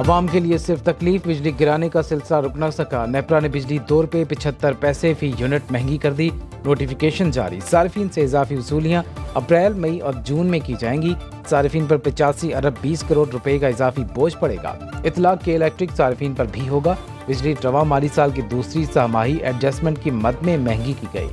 अवाम के लिए सिर्फ तकलीफ, बिजली गिराने का सिलसिला रुक न सका। नेपरा ने बिजली 2 रुपये 75 पैसे फी यूनिट महंगी कर दी। नोटिफिकेशन जारी। सार्फिन से इजाफी वसूलियाँ अप्रैल, मई और जून में की जाएंगी। सार्फिन पर 85 अरब 20 करोड़ रुपए का इजाफी बोझ पड़ेगा। इतलाक के इलेक्ट्रिक सार्फिन पर भी होगा। बिजली रवा माली साल की दूसरी सहमाही एडजस्टमेंट की मद में महंगी की गई।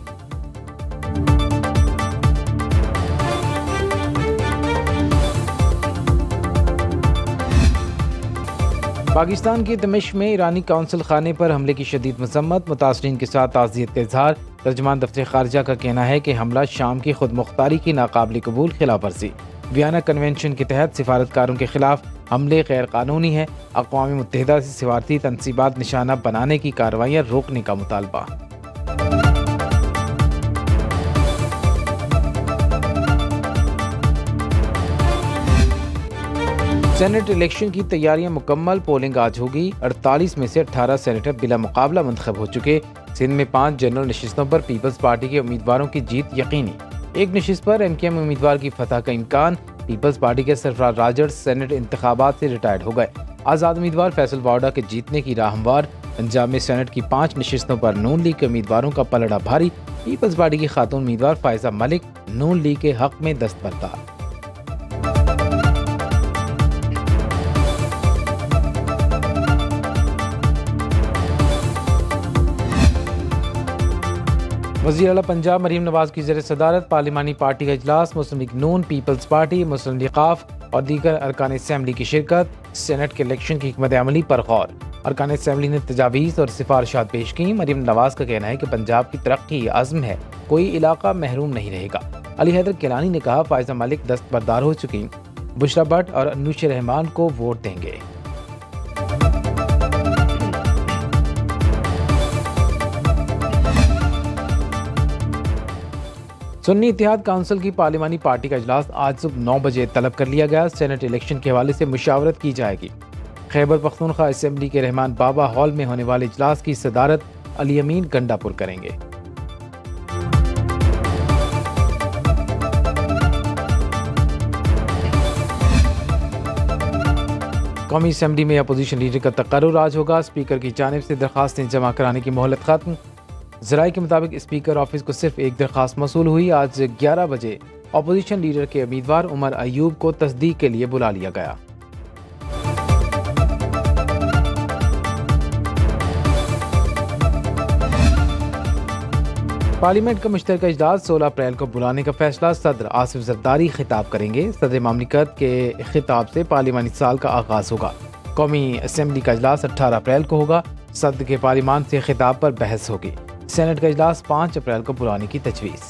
पाकिस्तान की दमिश्क में ईरानी कौंसल खाने पर हमले की शदीद मजम्मत। मुतासरीन के साथ ताज़ियत का इजहार। तर्जमान दफ्तर खारजा का कहना है कि हमला शाम की खुद मुख्तारी की नाकाबिल कबूल खिलाफ वर्जी। वियना कन्वेंशन के तहत सिफारतकारों के खिलाफ हमले गैर कानूनी है। अक़वाम मुत्तहिदा से सिफारती तनसीबात निशाना बनाने की कार्रवाइयाँ रोकने का मुतालबा। सेनेट इलेक्शन की तैयारियां मुकम्मल। पोलिंग आज होगी। 48 में से 18 सेनेटर बिला मुकाबला मुंतखब हो चुके। सिंध में 5 जनरल नशिस्तों पर पीपल्स पार्टी के उम्मीदवारों की जीत यकीनी। एक नशिस्त पर एमकेएम उम्मीदवार की फतह का इम्कान। पीपल्स पार्टी के सरफराज राजड़ सेनेट इंतखाबात से रिटायर्ड हो गए। आज़ाद उम्मीदवार फैसल वाडा के जीतने की राह हमवार। पंजाब में सेनेट की 5 नशिस्तों पर नून लीग के उम्मीदवारों का पलड़ा भारी। पीपल्स पार्टी की खातून उम्मीदवार फायजा मलिक नून लीग के हक में दस्तबरदार। वज़ीर आला पंजाब मरीम नवाज की ज़ेर सदारत पार्लिमानी पार्टी का इजलास। मुस्लिम लीग नून, पीपल्स पार्टी, मुस्लिम लीग क़ाफ और दीगर अरकान असम्बली की शिरकत। सेनेट के इलेक्शन की हिकमत अमली पर गौर। अरकान असम्बली ने तजावीज़ और सिफारिशात पेश की। मरीम नवाज का कहना है कि पंजाब की तरक्की आज़म है, कोई इलाका महरूम नहीं रहेगा। अली हैदर किलानी ने कहा फायजा मलिक दस्तबरदार हो चुकी। बुशरा भट्ट और अनुश रहमान को वोट देंगे। सुन्नी इत्तेहाद काउंसिल की पार्लिमानी पार्टी का इजलास आज सुबह 9 बजे तलब कर लिया गया। सेनेट इलेक्शन के हवाले से मुशावरत की जाएगी। खैबर पख्तूनख्वा असेंबली के रहमान बाबा हॉल में होने वाले इजलास की सदारत अली अमीन गंडापुर करेंगे। कौमी असेंबली में अपोजिशन लीडर का तकर्रुर आज होगा। स्पीकर की जानिब से दरखास्तें जमा कराने की मोहलत खत्म। ज़राए के मुताबिक स्पीकर ऑफिस को सिर्फ एक दरखास्त मौसूल हुई। आज 11 बजे अपोजिशन लीडर के उम्मीदवार उमर अयूब को तस्दीक के लिए बुला लिया गया। पार्लियामेंट का मुश्तरका इजलास 16 अप्रैल को बुलाने का फैसला। सदर आसिफ जरदारी खिताब करेंगे। सदर मामलिकत के खिताब से पार्लिमानी साल का आगाज होगा। कौमी असेंबली का इजलास 18 अप्रैल को होगा। सदर के पार्लिमान से खिताब पर बहस होगी। सेनेट का इजलास 5 अप्रैल को बुलाने की तजवीज़।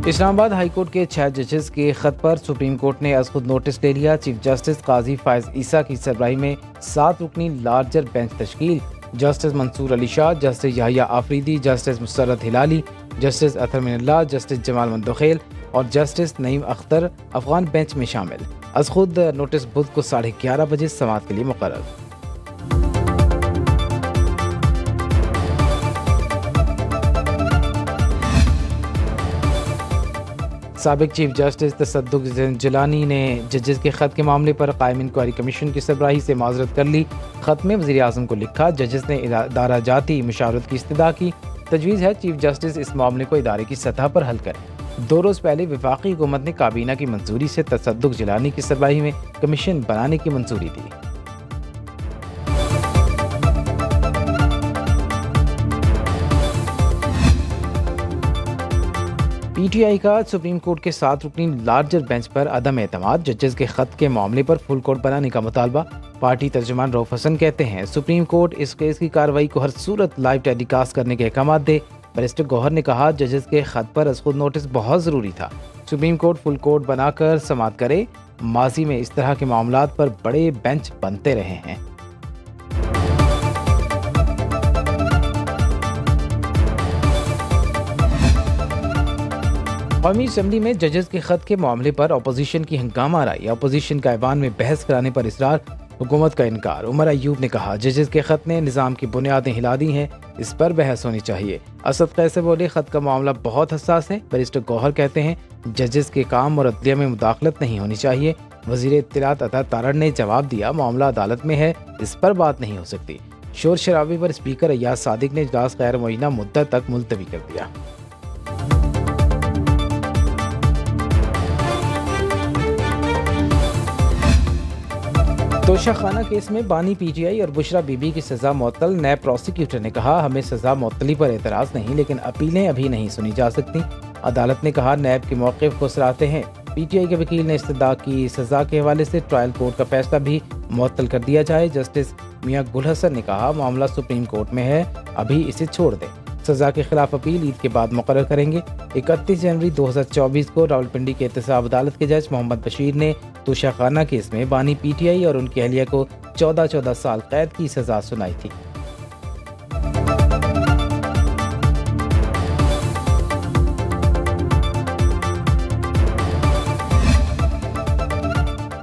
इस्लामाबाद हाई कोर्ट के 6 जजेस के खत पर सुप्रीम कोर्ट ने आज खुद नोटिस ले लिया। चीफ जस्टिस काजी फायज ईसा की सरबराही में 7 रुकनी लार्जर बेंच तश्कील। Justice Mansoor Ali Shah, justice Yahya Afridi, justice Musarrat Hilali, justice Athar Minallah, justice Jamal Mandokhail और जस्टिस नईम अख्तर अफगान बेंच में शामिल। आज खुद नोटिस बुध को 11:30 बजे समाअत के लिए मुकर्रर। साबिक चीफ जस्टिस तसद्दुक जिलानी ने जजेस के खत के मामले पर कायम इंक्वायरी कमीशन की सरबराही से माजरत कर ली। खत में वज़ीर आज़म को लिखा, जजेस ने इदारा जाती मुशावरत की इस्तदा की। तजवीज़ है चीफ जस्टिस इस मामले को इदारे की सतह पर हल करें। 2 रोज़ पहले वफाकी हुकूमत ने काबीना की मंजूरी से तसद्दुक जिलानी की सरबराही में कमीशन बनाने की मंजूरी दी। पीटीआई का सुप्रीम कोर्ट के 7 रुकनी लार्जर बेंच पर अदम एतमाद। जजेस के खत के मामले पर फुल कोर्ट बनाने का मुतालबा। पार्टी तर्जुमान रऊफ हसन कहते हैं सुप्रीम कोर्ट इस केस की कार्रवाई को हर सूरत लाइव टेलीकास्ट करने के अहकाम दे। बैरिस्टर गौहर ने कहा जजेस के खत पर अज खुद नोटिस बहुत ज़रूरी था। सुप्रीम कोर्ट फुल कोर्ट बनाकर समाअत करे। माजी में इस तरह के मामलात पर बड़े बेंच बनते रहे हैं। कौमी असेंबली में जजेस के खत के मामले पर अपोजिशन की हंगामा आई। अपोजिशन का ऐवान में बहस कराने पर इसरार। हुकूमत का इनकार। उमर अयूब ने कहा, जजेस के खत ने निज़ाम की बुनियादें हिला दी हैं, इस पर बहस होनी चाहिए। असद कैसे बोले, खत का मामला बहुत हसास है। बैरिस्टर गौहर कहते हैं, जजेस के काम और अदलिया में मुदाखलत नहीं होनी चाहिए। वज़ीर इत्तलात अता तारड़ ने जवाब दिया, मामला अदालत में है, इस पर बात नहीं हो सकती। शोर शराबे पर स्पीकर अय्याज सादिक ने इजलास गैर मुअय्यना मुद्दत तक मुलतवी कर दिया। तोशाखाना केस में बानी पीटीआई और बुशरा बीबी की सजा मुअत्तल। नैब प्रोसिक्यूटर ने कहा, हमें सजा मुअत्तली पर एतराज़ नहीं, लेकिन अपीलें अभी नहीं सुनी जा सकती। अदालत ने कहा, नैब के मौक़िफ़ को सराहते हैं। पीटीआई के वकील ने इस्तदा की सजा के हवाले से ट्रायल कोर्ट का फैसला भी मुअत्तल कर दिया जाए। जस्टिस मियां गुल हसन ने कहा, मामला सुप्रीम कोर्ट में है, अभी इसे छोड़ दें। सजा के खिलाफ अपील ईद के बाद मुकर्रर करेंगे। 31 जनवरी 2024 को रावलपिंडी के एहतसाब अदालत के जज मोहम्मद बशीर ने तोशाखाना केस में बानी पीटीआई और उनकी अहलिया को 14 साल कैद की सजा सुनाई थी।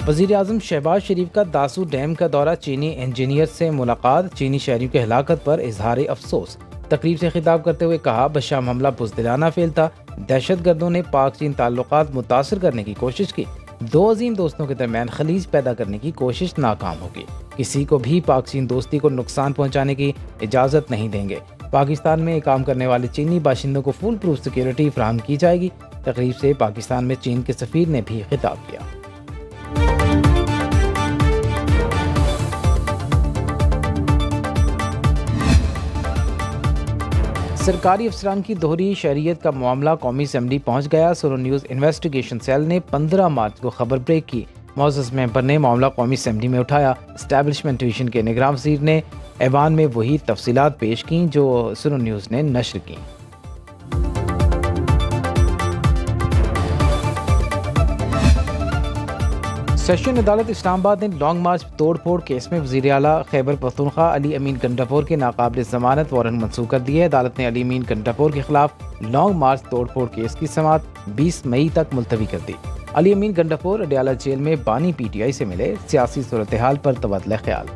वज़ीर आज़म शहबाज शरीफ का दासू डैम का दौरा, चीनी इंजीनियर से मुलाकात, चीनी शहरियों की हलाकत पर इजहार अफसोस। तकरीब से खिताब करते हुए कहा, बशाम हमला बुज़दिलाना फेल था। दहशतगर्दों ने पाक चीन ताल्लुकात मुतासर करने की कोशिश की। दो अजीम दोस्तों के दरमियान खलीज पैदा करने की कोशिश नाकाम होगी। किसी को भी पाक चीन दोस्ती को नुकसान पहुँचाने की इजाज़त नहीं देंगे। पाकिस्तान में काम करने वाले चीनी बाशिंदों को फुल प्रूफ सिक्योरिटी फराहम की जाएगी। तकरीब से पाकिस्तान में चीन के सफ़ीर ने भी खिताब किया। सरकारी अफसरान की दोहरी शहरियत का मामला कौमी असम्बली पहुँच गया। सुनो न्यूज़ इन्वेस्टिगेशन सेल ने 15 मार्च को खबर ब्रेक की। मौजूद मेंबर ने मामला कौमी असम्बली में उठाया। एस्टैब्लिशमेंट डिवीजन के निगरान वज़ीर ने ऐवान में वही तफसीलात पेश की जो सुनो न्यूज़ ने नशर की। सेशन अदालत इस्लामाबाद ने लॉन्ग मार्च तोड़फोड़ केस में वज़ीर आला खैबर पख्तूनख्वा अली अमीन गंडापुर के नाकाबिल ज़मानत वारंट मंसूख कर दिए। अदालत ने अली अमीन गंडापुर के खिलाफ लॉन्ग मार्च तोड़फोड़ केस की समाअत 20 मई तक मुलतवी कर दी। अली अमीन गंडापुर अडयाला जेल में बानी पीटीआई से मिले, सियासी सूरत हाल पर तबादला ख्याल।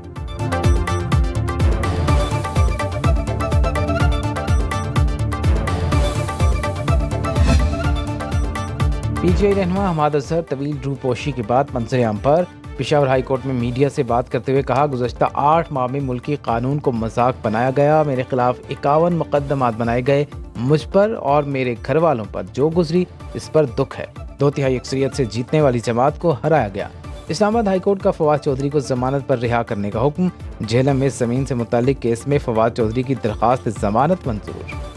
पीटीआई रहनुमा हमाद अजहर तवील रूपोशी के बाद मंजर-ए-आम पर। पेशावर हाई कोर्ट में मीडिया से बात करते हुए कहा, गुज़श्ता 8 माह में मुल्की कानून को मजाक बनाया गया। मेरे खिलाफ 51 मुकदमात बनाए गए। मुझ पर और मेरे घर वालों पर जो गुजरी, इस पर दुख है। 2/3 अक्सरियत से जीतने वाली जमात को हराया गया। इस्लामाबाद हाई कोर्ट का फवाद चौधरी को जमानत पर रिहा करने का हुक्म। झेलम में ज़मीन से मुतालिक केस में फवाद चौधरी की दरख्वास्त जमानत मंजूर।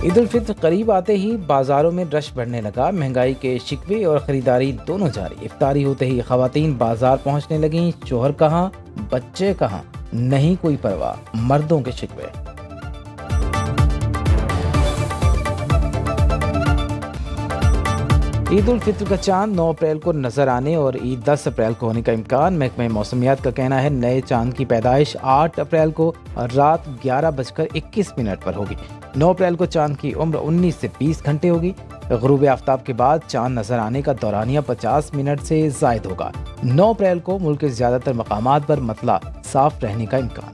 ईद उल फित्र करीब आते ही बाजारों में रश बढ़ने लगा। महंगाई के शिकवे और खरीदारी दोनों जारी। इफ्तारी होते ही खवातीन बाजार पहुंचने लगीं। शोहर कहाँ, बच्चे कहाँ, नहीं कोई परवाह, मर्दों के शिकवे। ईद उल फित्र का चांद 9 अप्रैल को नजर आने और ईद 10 अप्रैल को होने का इम्कान। महकमा मौसमियात का कहना है, नए चांद की पैदाइश 8 अप्रैल को रात 11:21 पर होगी। 9 अप्रैल को चांद की उम्र 19 से 20 घंटे होगी। गुरूब आफ्ताब के बाद चांद नजर आने का दौरानिया 50 मिनट से जायद होगा। 9 अप्रैल को मुल्क के ज्यादातर मकामात पर मतला साफ रहने का इम्कान।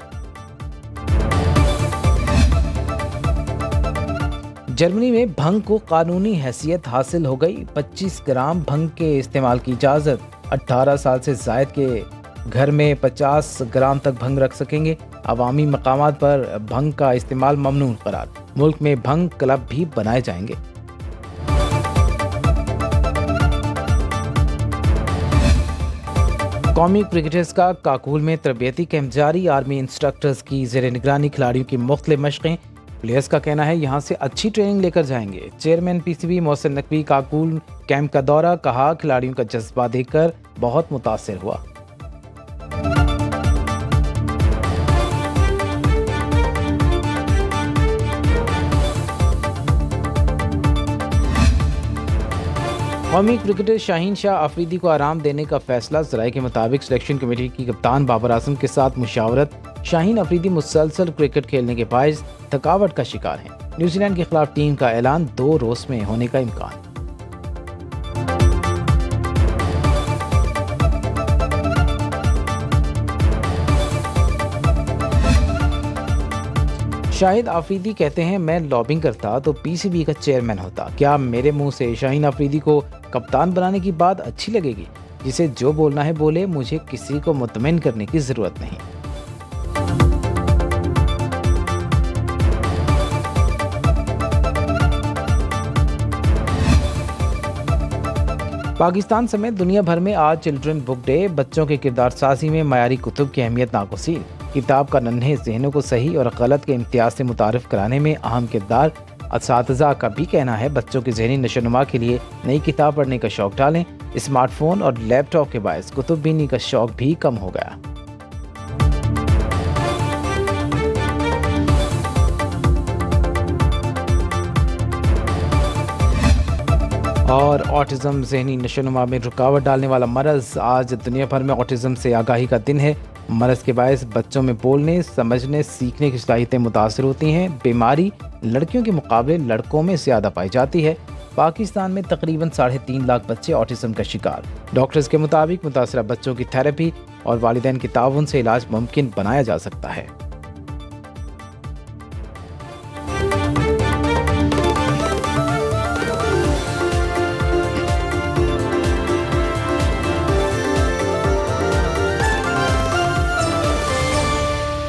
जर्मनी में भंग को कानूनी हैसियत हासिल हो गई। 25 ग्राम भंग के इस्तेमाल की इजाज़त। 18 साल से जायद के घर में 50 ग्राम तक भंग रख सकेंगे। अवामी मकामात पर भंग का इस्तेमाल ममनून करार। मुल्क में भंग क्लब भी बनाए जाएंगे। कौमी क्रिकेटर्स का काकुल में तरबियती कैंप जारी। आर्मी इंस्ट्रक्टर्स की ज़ेर निगरानी खिलाड़ियों की मुख्तलिफ मशक़ें। प्लेयर्स का कहना है, यहाँ से अच्छी ट्रेनिंग लेकर जाएंगे। Chairman PCB Mohsin Naqvi Kakul camp का दौरा, कहा खिलाड़ियों का जज्बा देखकर बहुत मुतासिर हुआ। कौमी क्रिकेटर शाहीन शाह आफरीदी को आराम देने का फैसला। ज़राए के मुताबिक सिलेक्शन कमेटी की कप्तान बाबर आजम के साथ मुशावरत शाहीन अफरीदी मुसलसल क्रिकेट खेलने के बायस थकावट का शिकार हैं। न्यूजीलैंड के खिलाफ टीम का ऐलान 2 रोज में होने का इम्कान। शाहिद आफरीदी कहते हैं, मैं लॉबिंग करता तो पीसीबी का चेयरमैन होता। क्या मेरे मुंह से शाहीन आफरीदी को कप्तान बनाने की बात अच्छी लगेगी? जिसे जो बोलना है बोले, मुझे किसी को मुतमईन करने की जरूरत नहीं। पाकिस्तान समेत दुनिया भर में आज चिल्ड्रन बुक डे। बच्चों के किरदार साजी में मयारी कुतुब की अहमियत नागुज़ीर। किताब का नन्हे जहनों को सही और गलत के इम्तियाज से मुतारिफ कराने में अहम किरदार। असातिज़ा का भी कहना है, बच्चों की जहनी नशोनुमा के लिए नई किताब पढ़ने का शौक डालें। स्मार्टफोन और लैपटॉप के बायस कुतुब बीनी का शौक भी कम हो गया। और ऑटिज़म ज़हनी नशोनुमा में रुकावट डालने वाला मरज़। आज दुनिया भर में ऑटिज़म से आगाही का दिन है। मरज़ के बायस बच्चों में बोलने, समझने, सीखने की सलाहियतें मुतासर होती हैं। बीमारी लड़कियों के मुकाबले लड़कों में ज़्यादा पाई जाती है। पाकिस्तान में तकरीबन 3.5 लाख बच्चे ऑटिज़म का शिकार। डॉक्टर्स के मुताबिक मुतासरा बच्चों की थेरेपी और वालिदैन के ताउन से इलाज मुमकिन बनाया जा सकता है।